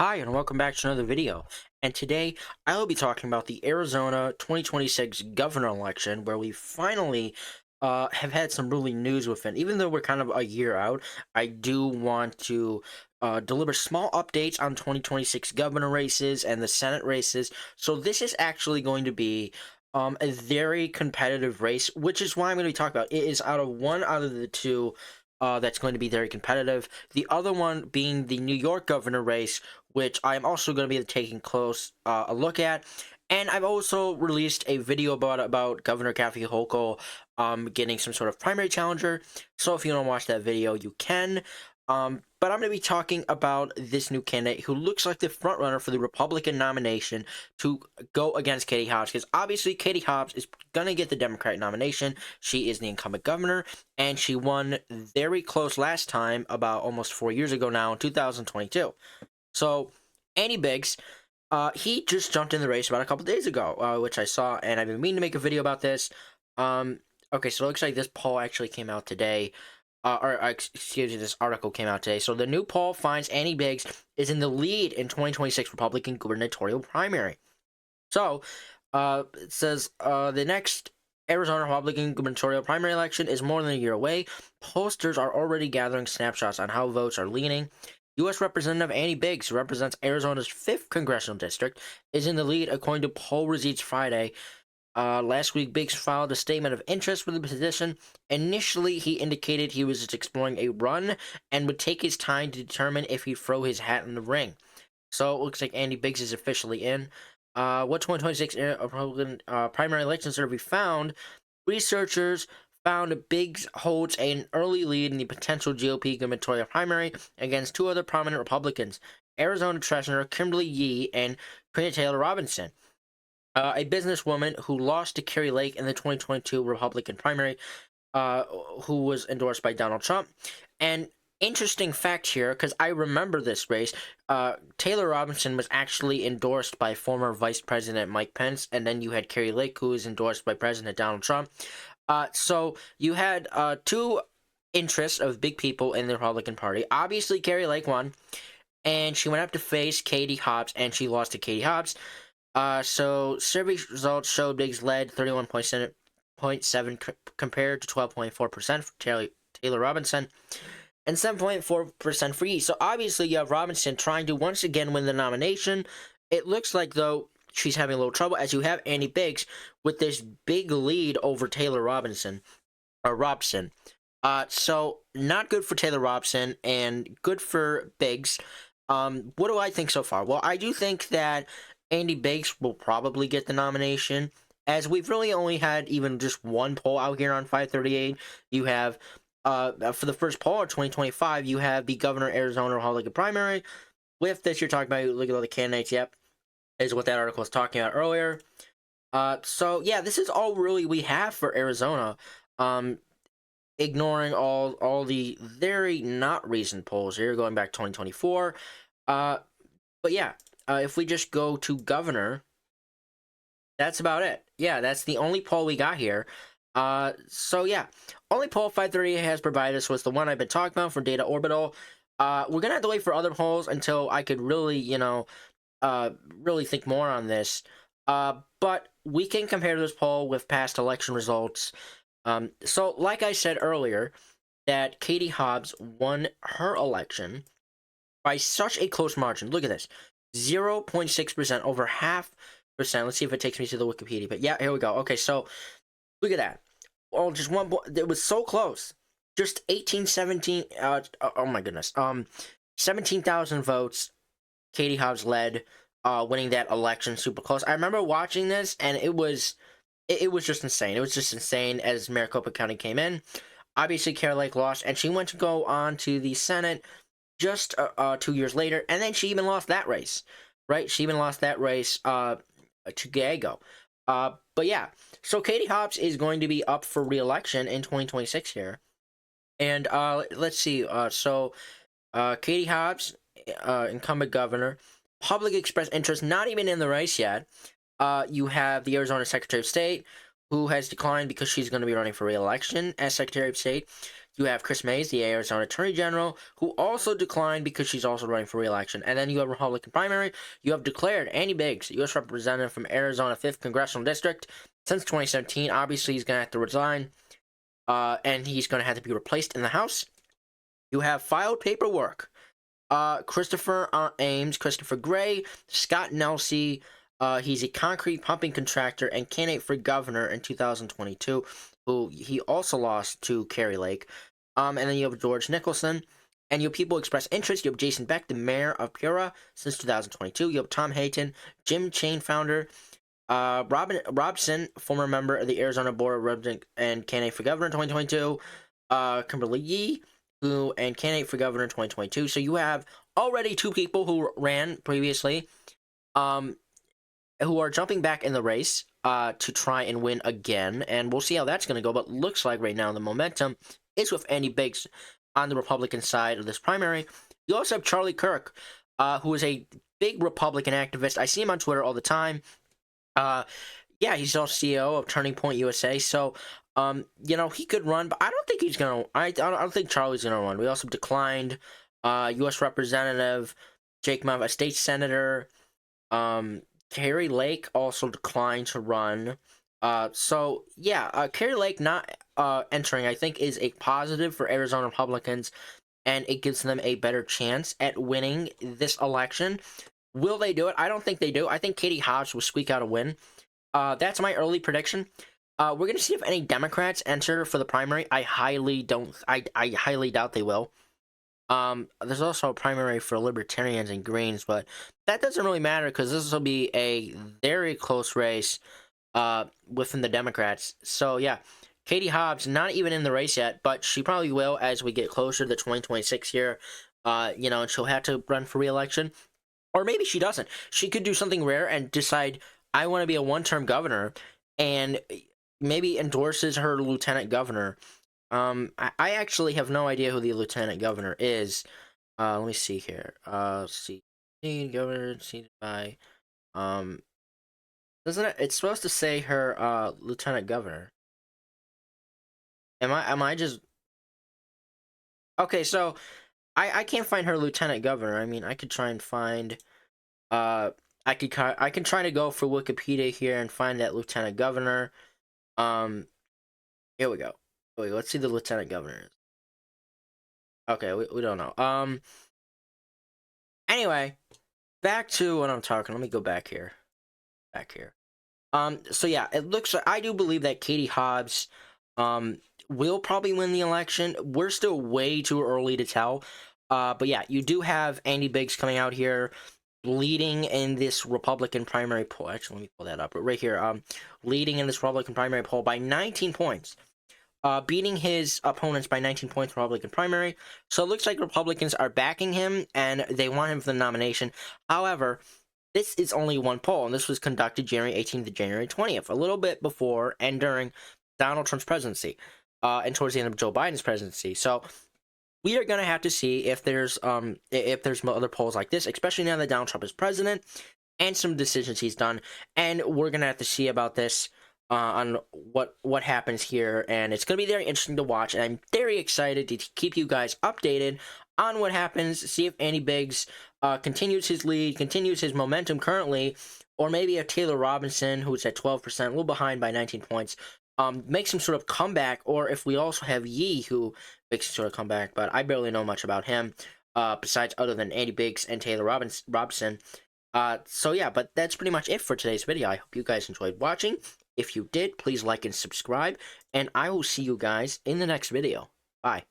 Hi, and welcome back to another video. And today, I will be talking about the Arizona 2026 governor election, where we finally have had some really news within. Even though we're kind of a year out, I do want to deliver small updates on 2026 governor races and the Senate races. So this is actually going to be a very competitive race, which is why I'm going to be talking about. It is one out of the two that's going to be very competitive. The other one being the New York governor race, which I'm also going to be taking close a look at. And I've also released a video about Governor Kathy Hochul getting some sort of primary challenger. So if you want to watch that video, you can. But I'm going to be talking about this new candidate who looks like the frontrunner for the Republican nomination to go against Katie Hobbs. Because obviously, Katie Hobbs is going to get the Democratic nomination. She is the incumbent governor, and she won very close last time, about almost 4 years ago now, in 2022. So, Andy Biggs, he just jumped in the race about a couple days ago, which I saw, and I've been meaning to make a video about this. Okay, so it looks like this poll actually came out today. Excuse me, this article came out today. So the new poll finds Andy Biggs is in the lead in 2026 Republican gubernatorial primary. So, it says the next Arizona Republican gubernatorial primary election is more than a year away. Posters are already gathering snapshots on how votes are leaning. U.S. Representative Andy Biggs, who represents Arizona's 5th congressional district, is in the lead according to poll receipts Friday. Last week, Biggs filed a statement of interest for the position. Initially, he indicated he was just exploring a run and would take his time to determine if he'd throw his hat in the ring. So it looks like Andy Biggs is officially in. What 2026 Republican primary election survey found, researchers found Biggs holds an early lead in the potential GOP gubernatorial primary against two other prominent Republicans, Arizona Treasurer Kimberly Yee and Karina Taylor Robinson, a businesswoman who lost to Kari Lake in the 2022 Republican primary, who was endorsed by Donald Trump. And interesting fact here, because I remember this race, Taylor Robinson was actually endorsed by former Vice President Mike Pence, and then you had Kari Lake, who was endorsed by President Donald Trump. So you had two interests of big people in the Republican Party. Obviously, Kari Lake won, and she went up to face Katie Hobbs, and she lost to Katie Hobbs. So survey results showed Biggs led 31.7 compared to 12.4% for Taylor Robinson and 7.4% for Yee. So obviously you have Robinson trying to once again win the nomination. It looks like, though, she's having a little trouble, as you have Andy Biggs with this big lead over Taylor Robinson. So not good for Taylor Robinson and good for Biggs. What do I think so far? Well, I do think that Andy Biggs will probably get the nomination, as we've really only had even just one poll out here on 538. You have, for the first poll of 2025, you have the Governor Arizona Republican primary. With this, you're talking about, look at all the candidates, yep, is what that article was talking about earlier. So yeah, this is all really we have for Arizona. Ignoring all the very not recent polls here, going back 2024. But yeah, if we just go to governor, that's about it. Yeah, that's the only poll we got here. So yeah, only poll 538 has provided us was the one I've been talking about for Data Orbital. We're gonna have to wait for other polls until I could really, really think more on this. But we can compare this poll with past election results. So like I said earlier, that Katie Hobbs won her election by such a close margin. Look at this. 0.6%, over half percent. Let's see if it takes me to the Wikipedia. But yeah, here we go. Okay, so look at that. Oh, just one. It was so close. Just 17. Oh my goodness. 17,000 votes. Katie Hobbs led, winning that election super close. I remember watching this, and it was just insane. It was just insane as Maricopa County came in. Obviously, Kari Lake lost, and she went to go on to the Senate just 2 years later, and then she even lost that race, right? She even lost that race to Gallego. But yeah, so Katie Hobbs is going to be up for re-election in 2026 here. And let's see. So Katie Hobbs, incumbent governor, public expressed interest, not even in the race yet. You have the Arizona Secretary of State, who has declined because she's going to be running for re-election as Secretary of State. You have Chris Mays, the Arizona Attorney General, who also declined because she's also running for re-election. And then you have Republican primary. You have declared Andy Biggs, U.S. Representative from Arizona 5th Congressional District. Since 2017, obviously he's going to have to resign, and he's going to have to be replaced in the House. You have filed paperwork. Christopher Ames, Christopher Gray, Scott Nelsey. He's a concrete pumping contractor and candidate for governor in 2022, who he also lost to Kari Lake. And then you have George Nicholson. And you have people express interest. You have Jason Beck, the mayor of Peoria since 2022. You have Tom Hayton, Jim Chain founder. Robson, former member of the Arizona Board of Representatives and candidate for governor in 2022. Kimberly Yee, and candidate for governor in 2022. So you have already two people who ran previously, who are jumping back in the race to try and win again. And we'll see how that's going to go. But looks like right now the momentum is with Andy Biggs on the Republican side of this primary. You also have Charlie Kirk, who is a big Republican activist. I see him on Twitter all the time. Yeah, he's also CEO of Turning Point USA. So, he could run, but I don't think he's gonna. I don't think Charlie's gonna run. We also declined U.S. Representative Jake Muff, a state senator. Kari Lake also declined to run. Kari Lake not entering, I think, is a positive for Arizona Republicans, and it gives them a better chance at winning this election. Will they do it? I don't think they do. I think Katie Hobbs will squeak out a win. That's my early prediction. We're going to see if any Democrats enter for the primary. I highly doubt they will. There's also a primary for Libertarians and Greens, but that doesn't really matter because this will be a very close race within the Democrats. So, yeah, Katie Hobbs not even in the race yet, but she probably will as we get closer to the 2026 year. And she'll have to run for re-election. Or maybe she doesn't. She could do something rare and decide, I want to be a one-term governor, and maybe endorses her lieutenant governor. I actually have no idea who the lieutenant governor is. Let me see here. Governor seated by, doesn't it? It's supposed to say her lieutenant governor. Am I just okay? So I can't find her lieutenant governor. I mean, I could try and find. I can try to go for Wikipedia here and find that lieutenant governor. Here we go. Wait, let's see the lieutenant governor. Okay, we don't know. Anyway, back to what I'm talking. Let me go back here. So yeah, it looks like I do believe that Katie Hobbs will probably win the election. We're still way too early to tell. But yeah, you do have Andy Biggs coming out here, leading in this Republican primary poll. Actually, let me pull that up right here. Leading in this Republican primary poll by 19 points. Beating his opponents by 19 points Republican primary. So it looks like Republicans are backing him, and they want him for the nomination. However, this is only one poll, and this was conducted January 18th to January 20th, a little bit before and during Donald Trump's presidency, and towards the end of Joe Biden's presidency. So we are going to have to see if there's other polls like this, especially now that Donald Trump is president, and some decisions he's done. And we're going to have to see about this on what happens here. And it's going to be very interesting to watch. And I'm very excited to keep you guys updated on what happens, see if Andy Biggs continues his lead, continues his momentum currently, or maybe if Taylor Robinson, who's at 12%, a little behind by 19 points, makes some sort of comeback, or if we also have Yee, who makes some sort of comeback, but I barely know much about him, besides other than Andy Biggs and Taylor Robinson. So yeah, but that's pretty much it for today's video. I hope you guys enjoyed watching. If you did, please like and subscribe, and I will see you guys in the next video. Bye.